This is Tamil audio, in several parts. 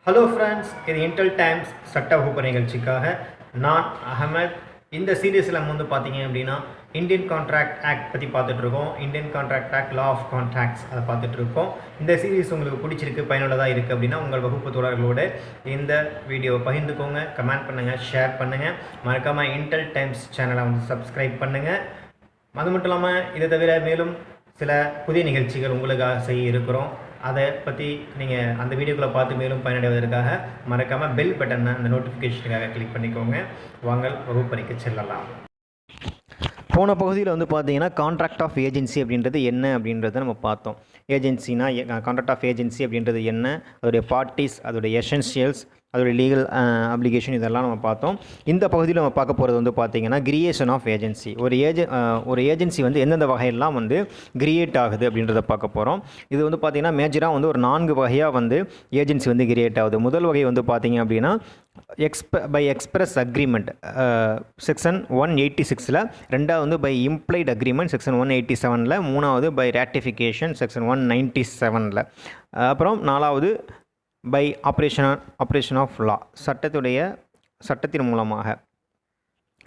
ஹலோ ஃப்ரெண்ட்ஸ், இது இன்டெல் டைம்ஸ் சட்ட வகுப்பு நிகழ்ச்சிக்காக நான் அகமத். இந்த சீரீஸில் வந்து பார்த்தீங்க அப்படின்னா இந்தியன் கான்ட்ராக்ட் ஆக்ட் பற்றி பார்த்துட்ருக்கோம். Indian contract act, law of contracts அதை பார்த்துட்ருக்கோம். இந்த சீரீஸ் உங்களுக்கு பிடிச்சிருக்கு, பயனுள்ளதாக இருக்குது அப்படின்னா உங்கள் வகுப்பு தோழர்களோடு இந்த வீடியோவை பகிர்ந்துக்கோங்க, கமெண்ட் பண்ணுங்கள், ஷேர் பண்ணுங்கள். மறக்காமல் இன்டெல் டைம்ஸ் சேனலை வந்து சப்ஸ்கிரைப் பண்ணுங்கள். அது மட்டும் இல்லாமல் இதை தவிர மேலும் சில புதிய நிகழ்ச்சிகள் உங்களுக்காக செய்ய இருக்கிறோம். அதை பற்றி நீங்கள் அந்த வீடியோக்களை பார்த்து மேலும் பயனடைவதற்காக மறக்காமல் பெல் பட்டனை அந்த நோட்டிஃபிகேஷனுக்காக கிளிக் பண்ணிக்கோங்க. வாங்கள் வகுப்பறைக்கு செல்லலாம். போன பகுதியில் வந்து பார்த்தீங்கன்னா கான்ட்ராக்ட் ஆஃப் ஏஜென்சி அப்படின்றது என்ன அப்படின்றத நம்ம பார்த்தோம். ஏஜென்சினா கான்ட்ராக்ட் ஆஃப் ஏஜென்சி அப்படின்றது என்ன, அதோடைய பார்ட்டிஸ், அதோடைய எசென்ஷியல்ஸ், அதோடைய லீகல் அப்ளிகேஷன், இதெல்லாம் நம்ம பார்த்தோம். இந்த பகுதியில் நம்ம பார்க்க போகிறது வந்து பார்த்திங்கன்னா கிரியேஷன் ஆஃப் ஏஜென்சி. ஒரு ஏஜென்சி வந்து எந்தெந்த வகையெல்லாம் வந்து கிரியேட் ஆகுது அப்படின்றத பார்க்க போகிறோம். இது வந்து பார்த்திங்கன்னா மேஜராக வந்து ஒரு 4 வகையாக வந்து ஏஜென்சி வந்து கிரியேட் ஆகுது. முதல் வகை வந்து பார்த்திங்க அப்படின்னா பை எக்ஸ்பிரஸ் அக்ரிமெண்ட் செக்ஷன் 186, ரெண்டாவது வந்து பை இம்ப்ளைட் அக்ரிமெண்ட் செக்ஷன் 187, மூணாவது பை ரேட்டிஃபிகேஷன் செக்ஷன் 197, அப்புறம் நாலாவது பை ஆப்ரேஷன் ஆஃப் லா, சட்டத்தின் மூலமாக.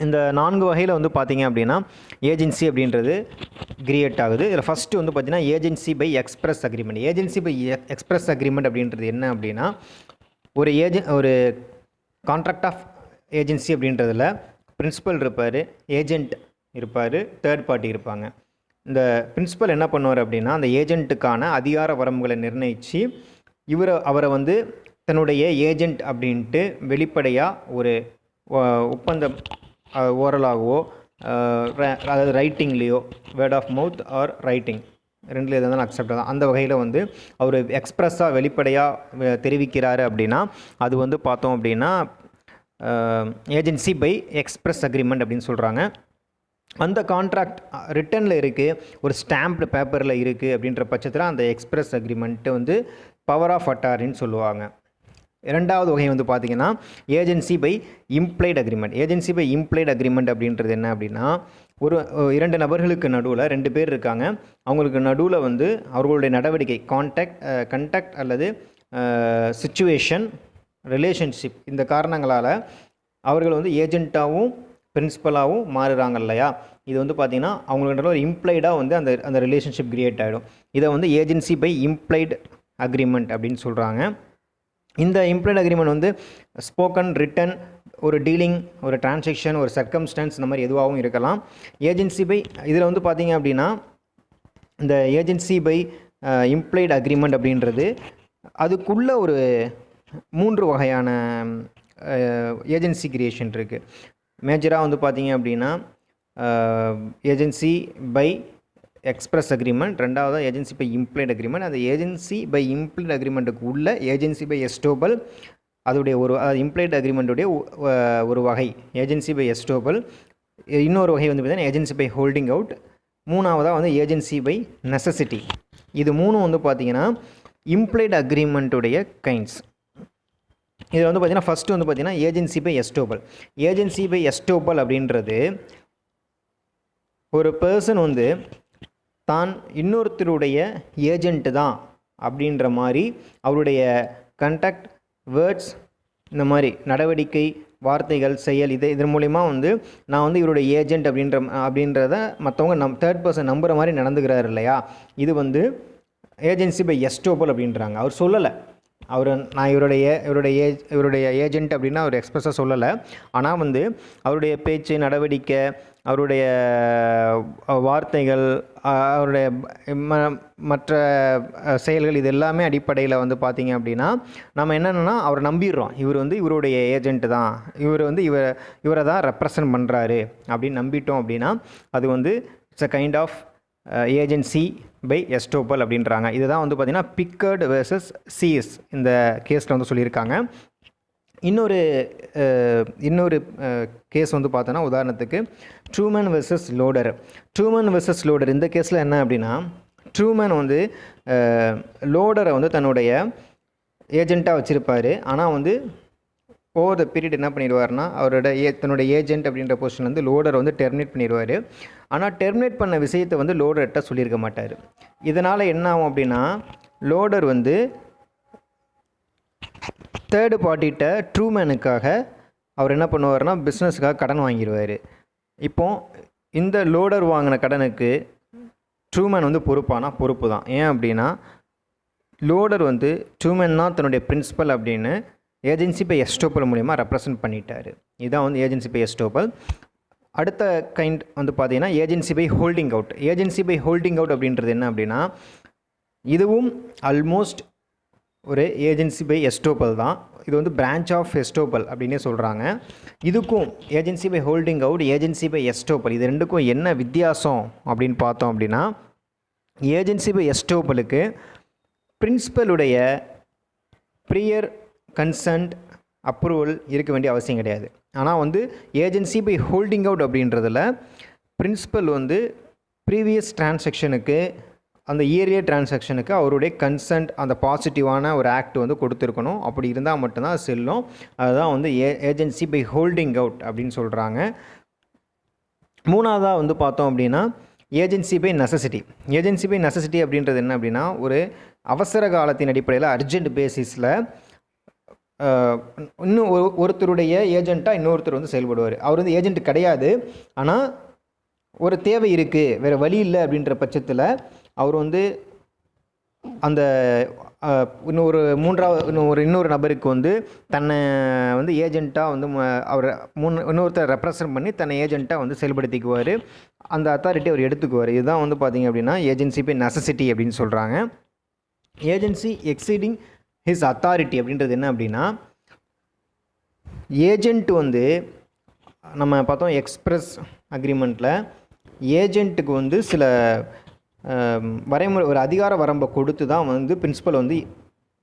இந்த 4 வகையில் வந்து பார்த்திங்க அப்படின்னா ஏஜென்சி அப்படின்றது கிரியேட் ஆகுது. இதில் ஃபஸ்ட்டு வந்து பார்த்திங்கன்னா agency by express agreement. Agency by express agreement அப்படின்றது என்ன அப்படின்னா, ஒரு கான்ட்ராக்ட் ஆஃப் ஏஜென்சி அப்படின்றதில் பிரின்சிபல் இருப்பார், ஏஜெண்ட் இருப்பார், தேர்ட் பார்ட்டி இருப்பாங்க. இந்த பிரின்சிபல் என்ன பண்ணுவார் அப்படின்னா, அந்த ஏஜெண்ட்டுக்கான அதிகார வரம்புகளை நிர்ணயித்து அவரை வந்து தன்னுடைய ஏஜெண்ட் அப்படின்ட்டு வெளிப்படையாக ஒரு ஒப்பந்தம் ஓரலாகவோ அதாவது ரைட்டிங்லேயோ, word of mouth or writing, ரெண்டில் எதாவது தான் அக்செப்ட் தான், அந்த வகையில் வந்து அவர் எக்ஸ்ப்ரெஸ்ஸாக வெளிப்படையாக தெரிவிக்கிறாரு அப்படின்னா அது வந்து பார்த்தோம் அப்படின்னா ஏஜென்சி பை எக்ஸ்பிரஸ் அக்ரிமெண்ட் அப்படின்னு சொல்கிறாங்க. அந்த கான்ட்ராக்ட் ரிட்டனில் இருக்குது, ஒரு ஸ்டாம்ப்டு பேப்பரில் இருக்குது அப்படின்ற பட்சத்தில் அந்த எக்ஸ்பிரஸ் அக்ரிமெண்ட்டு வந்து பவர் ஆஃப் அட்டாரின்னு சொல்லுவாங்க. இரண்டாவது வகை வந்து பார்த்திங்கன்னா agency by implied agreement. Agency by implied agreement அப்படின்றது என்ன அப்படின்னா, ஒரு 2 நபர்களுக்கு நடுவில் 2 பேர் இருக்காங்க, அவங்களுக்கு நடுவில் வந்து அவர்களுடைய நடவடிக்கை கண்டாக்ட் அல்லது சிச்சுவேஷன், ரிலேஷன்ஷிப், இந்த காரணங்களால் அவர்கள் வந்து ஏஜெண்ட்டாகவும் பிரின்சிபலாகவும் மாறுறாங்க இல்லையா. இது வந்து பார்த்திங்கன்னா அவங்களோட ஒரு இம்ப்ளைடாக வந்து அந்த ரிலேஷன்ஷிப் கிரியேட் ஆகிடும். இதை வந்து ஏஜென்சி பை இம்ப்ளைட் அக்ரிமெண்ட் அப்படின்னு சொல்கிறாங்க. இந்த இம்ப்ளைட் அக்ரிமெண்ட் வந்து ஸ்போக்கன், ரிட்டன், ஒரு டீலிங், ஒரு டிரான்சாக்ஷன், ஒரு சர்க்கம்ஸ்டன்ஸ், இந்த மாதிரி எதுவாகவும் இருக்கலாம். ஏஜென்சி பை இதில் வந்து பார்த்திங்க அப்படின்னா இந்த ஏஜென்சி பை இம்ப்ளைட் அக்ரிமெண்ட் அப்படின்றது அதுக்குள்ளே ஒரு 3 வகையான ஏஜென்சி கிரியேஷன் இருக்குது. மேஜராக வந்து பார்த்திங்க அப்படின்னா ஏஜென்சி பை எக்ஸ்பிரஸ் அக்ரிமெண்ட், ரெண்டாவது ஏஜென்சி பை இம்ப்ளைட் அக்ரிமெண்ட். அந்த ஏஜென்சி பை இம்ப்ளைட் அக்ரிமெண்ட்டுக்கு உள்ள ஏஜென்சி பை எஸ்டோபல், அதோடைய இம்ப்ளைட் அக்ரிமெண்ட்டுடைய ஒரு வகை ஏஜென்சி பை எஸ்டோபல். இன்னொரு வகை வந்து பார்த்திங்கன்னா ஏஜென்சி பை ஹோல்டிங் அவுட். மூணாவதாக வந்து ஏஜென்சி பை நெசசிட்டி. இது 3 வந்து பார்த்திங்கன்னா இம்ப்ளைட் அக்ரிமெண்ட்டுடைய கைண்ட்ஸ். இதில் வந்து பார்த்திங்கன்னா ஃபஸ்ட்டு வந்து பார்த்திங்கன்னா ஏஜென்சி பை எஸ்டோபல். ஏஜென்சி பை எஸ்டோபல் அப்படின்றது ஒரு பர்சன் வந்து தான் இன்னொருத்தருடைய ஏஜெண்ட்டு தான் அப்படின்ற மாதிரி அவருடைய கண்டாக்ட், வேர்ட்ஸ், இந்த மாதிரி நடவடிக்கை, வார்த்தைகள், செயல், இதன் மூலிமா வந்து நான் வந்து இவருடைய ஏஜெண்ட் அப்படின்றத மற்றவங்க தேர்ட் பர்சன் நம்புகிற மாதிரி நடந்துக்கிறாரு இல்லையா. இது வந்து ஏஜென்சி பை எஸ்டோபல் அப்படின்றாங்க. அவர் சொல்லலை, நான் இவருடைய ஏஜெண்ட் அப்படின்னா அவர் எக்ஸ்பிரஸாக சொல்லலை. ஆனால் வந்து அவருடைய பேச்சு, நடவடிக்கை, அவருடைய வார்த்தைகள், அவருடைய மற்ற செயல்கள், இது எல்லாமே அடிப்படையில் வந்து பார்த்திங்க அப்படின்னா நம்ம என்னென்னா அவரை நம்பிடுறோம். இவர் வந்து இவருடைய ஏஜெண்ட்டு தான், இவர் வந்து இவரை தான் ரெப்ரசன்ட் பண்ணுறாரு அப்படின்னு நம்பிட்டோம் அப்படின்னா அது வந்து it's a kind of agency by estoppel அப்படின்றாங்க. இதுதான் வந்து பார்த்திங்கன்னா பிக்கர்டு வெர்சஸ் சிஎஸ் இந்த கேஸில் வந்து சொல்லியிருக்காங்க. இன்னொரு கேஸ் வந்து பார்த்தோன்னா, உதாரணத்துக்கு Trueman versus loader. Trueman versus loader இந்த கேஸில் என்ன அப்படின்னா, ட்ரூமேன் வந்து லோடரை வந்து தன்னுடைய ஏஜெண்ட்டாக வச்சுருப்பார். ஆனால் வந்து ஓவர் த பீரியட் என்ன பண்ணிடுவார்னா தன்னுடைய ஏஜெண்ட் அப்படின்ற பொசிஷன் வந்து லோடரை வந்து டெர்மினேட் பண்ணிடுவார். ஆனால் டெர்மினேட் பண்ண விஷயத்தை வந்து லோடர்கிட்ட சொல்லியிருக்க மாட்டார். இதனால் என்ன ஆகும் அப்படின்னா, லோடர் வந்து தேர்டு பார்ட்டிகிட்ட ட்ரூமேனுக்காக அவர் என்ன பண்ணுவார்னா பிஸ்னஸுக்காக கடன் வாங்கிடுவார். இப்போது இந்த லோடர் வாங்கின கடனுக்கு ட்ரூமேன் வந்து பொறுப்பானா? பொறுப்பு தான். ஏன் அப்படின்னா லோடர் வந்து ட்ரூமேன் தான் தன்னுடைய பிரின்சிபல் அப்படின்னு ஏஜென்சி பை எஸ்டோப்பல் மூலிமா ரெப்ரசன்ட் பண்ணிட்டார். இதுதான் வந்து ஏஜென்சி பை எஸ்டோப்பல். அடுத்த கைண்ட் வந்து பார்த்தீங்கன்னா agency by holding out. Agency by holding out அப்படின்றது என்ன அப்படின்னா இதுவும் ஆல்மோஸ்ட் ஒரு ஏஜென்சி பை எஸ்டோப்பல் தான். இது வந்து பிரான்ச் ஆஃப் எஸ்டோப்பல் அப்படின்னே சொல்கிறாங்க. இதுக்கும் agency by holding out, agency by estoppel இது ரெண்டுக்கும் என்ன வித்தியாசம் அப்படின்னு பார்த்தோம் அப்படின்னா ஏஜென்சி பை எஸ்டோப்பலுக்கு பிரின்சிபலுடைய ப்ரியர் கன்சன்ட் அப்ரூவல் இருக்க வேண்டிய அவசியம் கிடையாது. ஆனால் வந்து ஏஜென்சி பை ஹோல்டிங் அவுட் அப்படின்றதில் பிரின்சிபல் வந்து ப்ரீவியஸ் டிரான்சாக்ஷனுக்கு அந்த இயர்லியர் டிரான்சாக்ஷனுக்கு அவருடைய கன்சன்ட் அந்த பாசிட்டிவான ஒரு ஆக்ட் வந்து கொடுத்துருக்கணும். அப்படி இருந்தால் மட்டும்தான் அது செல்லும். அதுதான் வந்து ஏஜென்சி பை ஹோல்டிங் அவுட் அப்படின்னு சொல்கிறாங்க. மூணாவதாக வந்து பார்த்தோம் அப்படின்னா agency by necessity. Agency by necessity அப்படின்றது என்ன அப்படின்னா ஒரு அவசர காலத்தின் அடிப்படையில் அர்ஜென்ட் பேசிஸில் இன்னும் ஒருத்தருடைய ஏஜெண்ட்டாக இன்னொருத்தர் வந்து செயல்படுவார். அவர் வந்து ஏஜென்ட் கிடையாது, ஆனால் ஒரு தேவை இருக்குது, வேறு வழி இல்லை அப்படின்ற பட்சத்தில் அவர் வந்து அந்த இன்னொரு நபருக்கு வந்து தன்னை வந்து ஏஜெண்ட்டாக வந்து அவர் இன்னொருத்தர் ரெப்ரசன்ட் பண்ணி தன்னை ஏஜெண்ட்டாக வந்து செயல்படுத்திக்குவார். அந்த அத்தாரிட்டி அவர் எடுத்துக்குவார். இதுதான் வந்து பார்த்திங்க அப்படின்னா ஏஜென்சி பை நெசசிட்டி அப்படின்னு சொல்கிறாங்க. ஏஜென்சி எக்ஸீடிங் ஹிஸ் அத்தாரிட்டி அப்படின்றது என்ன அப்படின்னா ஏஜெண்ட் வந்து நம்ம பார்த்தோம் எக்ஸ்பிரஸ் அக்ரிமெண்ட்டில் ஏஜெண்ட்டுக்கு வந்து சில வரைமுறை ஒரு அதிகார வரம்பை கொடுத்து தான் வந்து பிரின்சிபல் வந்து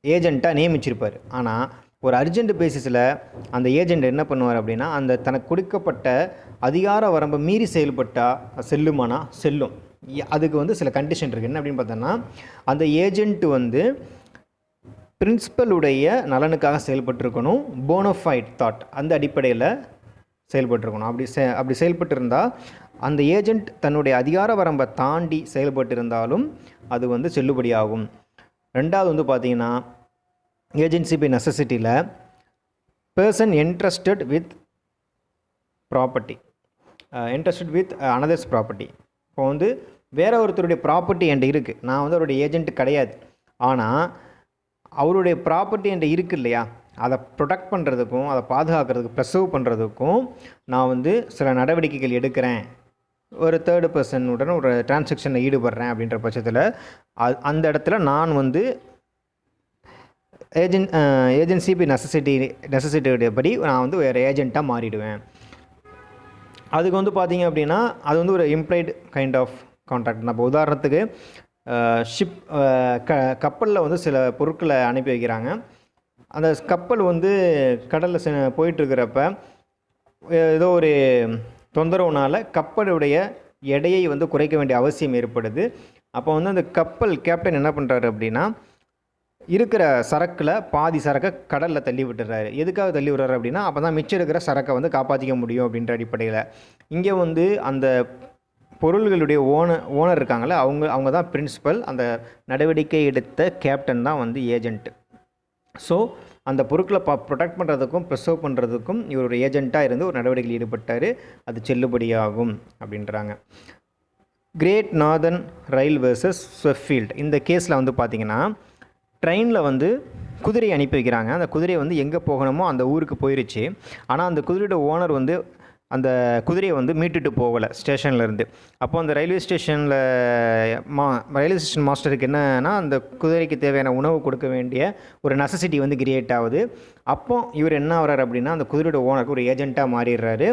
ஏஜெண்ட்டாக நியமிச்சிருப்பார். ஆனால் ஒரு அர்ஜென்ட் பேசிஸில் அந்த ஏஜெண்ட் என்ன பண்ணுவார் அப்படின்னா அந்த தனக்கு கொடுக்கப்பட்ட அதிகார வரம்பை மீறி செயல்பட்டால் செல்லுமானா செல்லும். அதுக்கு வந்து சில கண்டிஷன் இருக்குது. என்ன அப்படின்னு பார்த்தோன்னா அந்த ஏஜெண்ட் வந்து பிரின்சிபலுடைய நலனுக்காக செயல்பட்டுருக்கணும். போனோஃபைட் தாட் அந்த அடிப்படையில் செயல்பட்டுருக்கணும். அப்படி செயல்பட்டிருந்தால் அந்த ஏஜெண்ட் தன்னுடைய அதிகார வரம்பை தாண்டி செயல்பட்டு இருந்தாலும் அது வந்து செல்லுபடியாகும். ரெண்டாவது வந்து பார்த்திங்கன்னா ஏஜென்சி பை நெசசிட்டியில் person entrusted with property another's property. இப்போ வந்து வேற ஒருத்தருடைய ப்ராப்பர்ட்டி என்கிட்ட இருக்குது, நான் வந்து அவருடைய ஏஜெண்ட் கிடையாது, ஆனால் அவருடைய ப்ராப்பர்ட்டி என்கிட்ட இருக்குது இல்லையா, அதை ப்ரொடெக்ட் பண்ணுறதுக்கும் அதை பாதுகாக்கிறதுக்கு ப்ரெசர்வ் பண்ணுறதுக்கும் நான் வந்து சில நடவடிக்கைகள் எடுக்கிறேன், ஒரு தேர்டு பர்சனுடன் ஒரு டிரான்சாக்ஷனில் ஈடுபடுறேன் அப்படின்ற பட்சத்தில் அந்த இடத்துல நான் வந்து ஏஜென்சி பை நெசசிட்டியுடைய படி நான் வந்து வேறு ஏஜெண்ட்டாக மாறிடுவேன். அதுக்கு வந்து பார்த்திங்க அப்படின்னா அது வந்து ஒரு இம்ப்ளைடு கைண்ட் ஆஃப் கான்ட்ராக்ட். நம்ம உதாரணத்துக்கு கப்பலில் வந்து சில பொருட்களை அனுப்பி வைக்கிறாங்க. அந்த கப்பல் வந்து கடலில் போயிட்டுருக்கிறப்ப ஏதோ ஒரு தொந்தரவுனால் கப்பலுடைய எடையை வந்து குறைக்க வேண்டிய அவசியம் ஏற்படுது. அப்போ வந்து அந்த கப்பல் கேப்டன் என்ன பண்ணுறாரு அப்படின்னா இருக்கிற சரக்கில் பாதி சரக்கை கடலில் தள்ளி விட்டுறாரு. எதுக்காக தள்ளி விடுறாரு அப்படின்னா அப்போ தான் மிச்சம் இருக்கிற சரக்கை வந்து காப்பாற்றிக்க முடியும் அப்படின்ற அடிப்படையில். இங்கே வந்து அந்த பொருள்களுடைய ஓனர் இருக்காங்களே அவங்க தான் பிரின்சிபல். அந்த நடவடிக்கை எடுத்த கேப்டன் தான் வந்து ஏஜெண்ட். ஸோ அந்த பொருட்களை ப்ரொடெக்ட் பண்ணுறதுக்கும் ப்ரிசர்வ் பண்ணுறதுக்கும் இவர் ஒரு ஏஜெண்ட்டாக இருந்து ஒரு நடவடிக்கையில் ஈடுபட்டார், அது செல்லுபடியாகும் அப்படின்றாங்க. Great northern rail versus ஸ்வெஃபீல்ட். இந்த கேஸில் வந்து பார்த்திங்கன்னா ட்ரெயினில் வந்து குதிரையை அனுப்பி வைக்கிறாங்க. அந்த குதிரையை வந்து எங்கே போகணுமோ அந்த ஊருக்கு போயிருச்சு. ஆனால் அந்த குதிரையோட ஓனர் வந்து அந்த குதிரையை வந்து மீட்டுட்டு போகலை ஸ்டேஷன்லேருந்து. அப்போ அந்த ரயில்வே ஸ்டேஷன் மாஸ்டருக்கு என்னன்னா அந்த குதிரைக்கு தேவையான உணவு கொடுக்க வேண்டிய ஒரு நெசசிட்டி வந்து கிரியேட் ஆகுது. அப்போ இவர் என்ன ஆகிறார் அப்படின்னா அந்த குதிரையோட ஓனருக்கு ஒரு ஏஜெண்ட்டாக மாறிடுறாரு.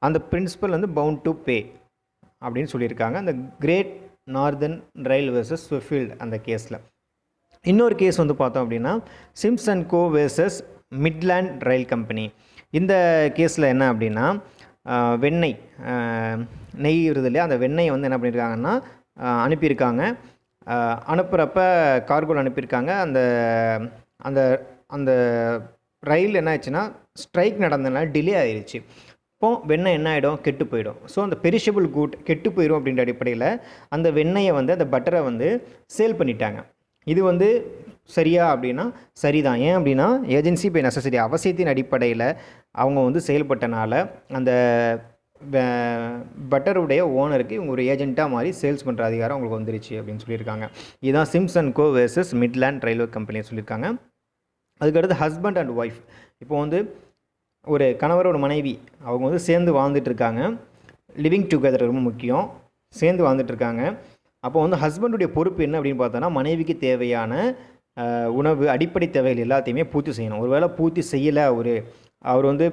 அந்த பிரின்சிபல் வந்து பவுண்ட் டு பே அப்படின்னு சொல்லியிருக்காங்க அந்த great northern rail versus Swaffield அந்த கேஸில். இன்னொரு கேஸ் வந்து பார்த்தோம் அப்படின்னா Sims and co versus Midland rail company. இந்த கேஸில் என்ன அப்படின்னா வெண்ணெய் நெய் வருது இல்லையா, அந்த வெண்ணெயை வந்து என்ன பண்ணியிருக்காங்கன்னா அனுப்பியிருக்காங்க. அனுப்புகிறப்ப கார்கோவில் அனுப்பியிருக்காங்க. அந்த அந்த அந்த ரயில் என்ன ஆச்சுன்னா ஸ்ட்ரைக் நடந்ததுனால டிலே ஆயிடுச்சு. இப்போது வெண்ணெய் என்ன ஆகிடும், கெட்டு போயிடும். ஸோ அந்த பெரிஷபிள் குட் கெட்டு போயிடும் அப்படின்ற அடிப்படையில் அந்த வெண்ணெயை வந்து அந்த பட்டரை வந்து சேல் பண்ணிட்டாங்க. இது வந்து சரியா அப்படின்னா சரிதான். ஏன் அப்படின்னா ஏஜென்சி பை நெசசிட்டி அவசியத்தின் அடிப்படையில் அவங்க வந்து செயல்பட்டனால அந்த பட்டருடைய ஓனருக்கு இவங்க ஒரு ஏஜென்ட்டாக மாதிரி சேல்ஸ் பண்ணுற அதிகாரம் அவங்களுக்கு வந்துருச்சு அப்படின்னு சொல்லியிருக்காங்க. இதுதான் Sims and co versus Midland railway company சொல்லியிருக்காங்க. அதுக்கடுத்து ஹஸ்பண்ட் அண்ட் ஒய்ஃப். இப்போ வந்து ஒரு கணவர் ஒரு மனைவி அவங்க வந்து சேர்ந்து வாழ்ந்துட்டுருக்காங்க. லிவிங் டுகெதர் ரொம்ப முக்கியம். சேர்ந்து வாழ்ந்துட்டுருக்காங்க. அப்போ வந்து ஹஸ்பண்டுடைய பொறுப்பு என்ன அப்படின்னு பார்த்தோன்னா மனைவிக்கு தேவையான உணவு அடிப்படை தேவைகள் எல்லாத்தையுமே பூர்த்தி செய்யணும். ஒரு வேளை பூர்த்தி செய்யலை அவர் வந்து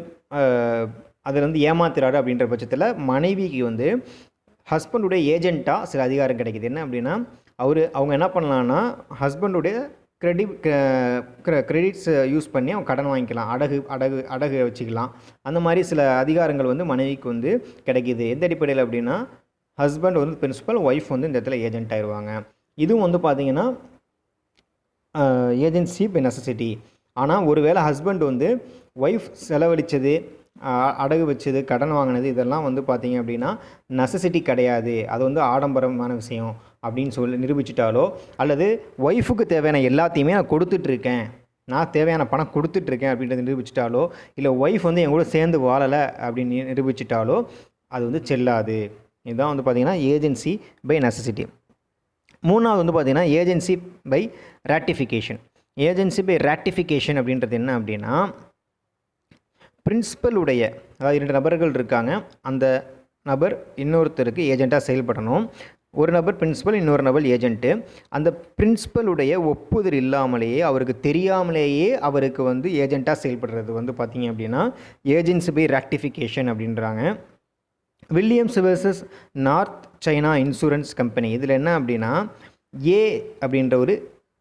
அதில் வந்து ஏமாத்துறாரு அப்படின்ற பட்சத்தில் மனைவிக்கு வந்து ஹஸ்பண்டுடைய ஏஜெண்ட்டாக சில அதிகாரம் கிடைக்கிது. என்ன அப்படின்னா அவங்க என்ன பண்ணலான்னா ஹஸ்பண்டுடைய கிரெடிட்ஸ் யூஸ் பண்ணி அவங்க கடன் வாங்கிக்கலாம், அடகு வச்சுக்கலாம். அந்த மாதிரி சில அதிகாரங்கள் வந்து மனைவிக்கு வந்து கிடைக்கிது. எந்த அடிப்படையில் அப்படின்னா ஹஸ்பண்ட் வந்து பிரின்சிபல், ஒய்ஃப் வந்து இந்த இடத்துல ஏஜென்ட் ஆயிடுவாங்க. இதுவும் வந்து பார்த்திங்கன்னா ஏஜென்சி பை நெசசிட்டி. ஆனால் ஒருவேளை ஹஸ்பண்ட் வந்து ஒய்ஃப் செலவழித்தது, அடகு வச்சது, கடன் வாங்கினது இதெல்லாம் வந்து பார்த்திங்க அப்படின்னா நெசசிட்டி கிடையாது, அது வந்து ஆடம்பரமான விஷயம் அப்படின்னு சொல்லி நிரூபிச்சிட்டாலோ, அல்லது ஒய்ஃபுக்கு தேவையான எல்லாத்தையுமே நான் கொடுத்துட்ருக்கேன், நான் தேவையான பணம் கொடுத்துட்ருக்கேன் அப்படின்றத நிரூபிச்சிட்டாலோ, இல்லை ஒய்ஃப் வந்து என் கூட சேர்ந்து வாழலை அப்படின்னு நிரூபிச்சிட்டாலோ அது வந்து செல்லாது. இதுதான் வந்து பார்த்திங்கன்னா ஏஜென்சி பை நெசசிட்டி. மூணாவது வந்து பார்த்திங்கன்னா agency by ratification. Agency by ratification அப்படின்றது என்ன அப்படின்னா பிரின்சிபலுடைய, அதாவது 2 நபர்கள் இருக்காங்க, அந்த நபர் இன்னொருத்தருக்கு ஏஜெண்ட்டாக செயல்படணும். ஒரு நபர் பிரின்சிபல், இன்னொரு நபர் ஏஜென்ட்டு. அந்த பிரின்சிபலுடைய ஒப்புதல் இல்லாமலேயே அவருக்கு தெரியாமலேயே அவருக்கு வந்து ஏஜெண்ட்டாக செயல்படுறது வந்து பார்த்திங்க அப்படின்னா ஏஜென்சி பை ராட்டிஃபிகேஷன் அப்படின்றாங்க. Williams versus north China insurance company. இதில் என்ன அப்படின்னா ஏ அப்படின்ற ஒரு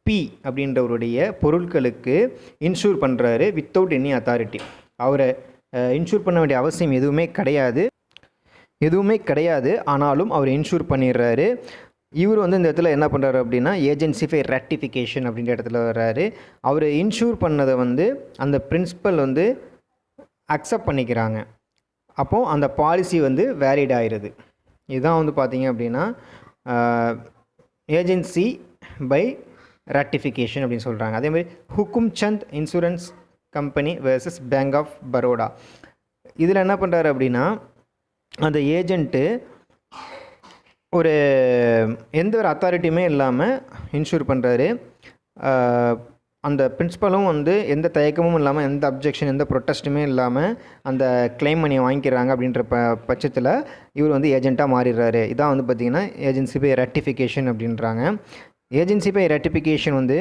பி அப்படின்றவருடைய பொருட்களுக்கு இன்சூர் பண்ணுறாரு வித்தவுட் எனி அத்தாரிட்டி. அவரை இன்சூர் பண்ண வேண்டிய அவசியம் எதுவுமே கிடையாது. ஆனாலும் அவர் இன்சூர் பண்ணிடுறாரு. இவர் வந்து இந்த இடத்துல என்ன பண்ணுறாரு அப்படின்னா ஏஜென்சி பை ராட்டிஃபிகேஷன் அப்படின்ற இடத்துல வர்றாரு. அவர் இன்சூர் பண்ணதை வந்து அந்த பிரின்சிபல் வந்து அக்செப்ட் பண்ணிக்கிறாங்க. அப்போது அந்த பாலிசி வந்து வேலிட் ஆயிடுது. இதுதான் வந்து பார்த்திங்க அப்படின்னா ஏஜென்சி பை ராட்டிஃபிகேஷன் அப்படின்னு சொல்கிறாங்க. அதேமாதிரி Hukum Chand insurance company versus bank of Baroda. இதில் என்ன பண்ணுறாரு அப்படின்னா அந்த ஏஜென்ட்டு எந்த ஒரு அத்தாரிட்டியுமே இல்லாமல் இன்சூர் பண்ணுறாரு. அந்த பிரின்சிபலும் வந்து எந்த தயக்கமும் இல்லாமல், எந்த அப்ஜெக்ஷன், எந்த ப்ரொட்டஸ்ட்டுமே இல்லாமல் அந்த கிளைம் பண்ணி வாங்கிக்கிறாங்க அப்படின்ற பட்சத்தில் இவர் வந்து ஏஜெண்ட்டாக மாறிடுறாரு. இதான் வந்து பார்த்திங்கன்னா ஏஜென்சி பை ராட்டிஃபிகேஷன் அப்படின்றாங்க. ஏஜென்சி பை ராட்டிஃபிகேஷன் வந்து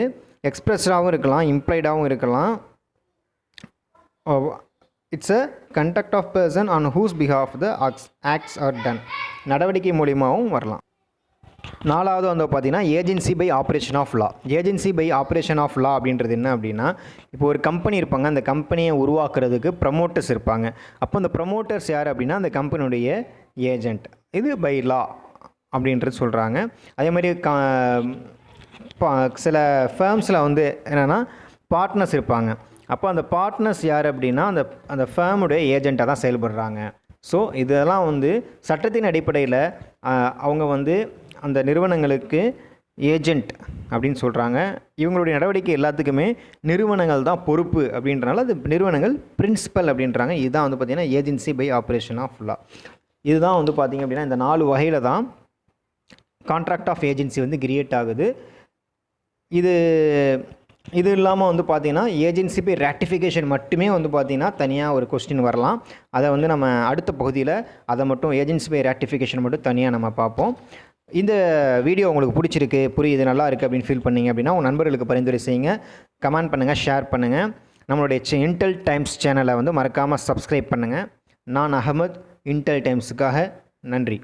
எக்ஸ்பிரஸ்டாகவும் இருக்கலாம், இம்ப்ளைடாகவும் இருக்கலாம். It's a conduct of person on whose behalf the acts are done. நடவடிக்கை மூலியமாகவும் வரலாம். நாலாவது வந்து பார்த்திங்கன்னா agency by operation of law. Agency by operation of law அப்படின்றது என்ன அப்படின்னா இப்போ ஒரு கம்பெனி இருப்பாங்க, அந்த கம்பெனியை உருவாக்குறதுக்கு ப்ரமோட்டர்ஸ் இருப்பாங்க. அப்போ அந்த ப்ரமோட்டர்ஸ் யார் அப்படின்னா அந்த கம்பெனியுடைய ஏஜென்ட். இது பை லா அப்படின்றது சொல்கிறாங்க. அதே மாதிரி சில ஃபேர்ம்ஸில் வந்து என்னென்னா பார்ட்னர்ஸ் இருப்பாங்க. அப்போ அந்த பார்ட்னர்ஸ் யார் அப்படின்னா அந்த ஃபேர்முடைய ஏஜெண்ட்டாக தான் செயல்படுறாங்க. ஸோ இதெல்லாம் வந்து சட்டத்தின் அடிப்படையில் அவங்க வந்து அந்த நிறுவனங்களுக்கு ஏஜெண்ட் அப்படின்னு சொல்கிறாங்க. இவங்களுடைய நடவடிக்கை எல்லாத்துக்குமே நிறுவனங்கள் தான் பொறுப்பு அப்படின்றனால அது நிறுவனங்கள் பிரின்சிபல் அப்படின்றாங்க. இதுதான் வந்து பார்த்திங்கன்னா agency by operation of law. இதுதான் வந்து பார்த்திங்க அப்படின்னா இந்த 4 வகையில் தான் கான்ட்ராக்ட் ஆஃப் ஏஜென்சி வந்து கிரியேட் ஆகுது. இது இல்லாமல் வந்து பார்த்திங்கன்னா ஏஜென்சி பை ராட்டிஃபிகேஷன் மட்டுமே வந்து பார்த்திங்கன்னா தனியாக ஒரு கொஸ்டின் வரலாம். அதை வந்து நம்ம அடுத்த பகுதியில் அதை மட்டும் ஏஜென்சி பை ராட்டிஃபிகேஷன் மட்டும் தனியாக நம்ம பார்ப்போம். இந்த வீடியோ உங்களுக்கு பிடிச்சிருக்கு, புரியுது, நல்லா இருக்குது அப்படின்னு ஃபீல் பண்ணிங்க அப்படின்னா உங்கள் நண்பர்களுக்கு பரிந்துரை செய்யுங்க, கமெண்ட் பண்ணுங்கள், ஷேர் பண்ணுங்கள். நம்மளுடைய இன்டெல் டைம்ஸ் சேனலை வந்து மறக்காமல் சப்ஸ்கிரைப் பண்ணுங்கள். நான் அகமது, இன்டெல் டைம்ஸுக்காக. நன்றி.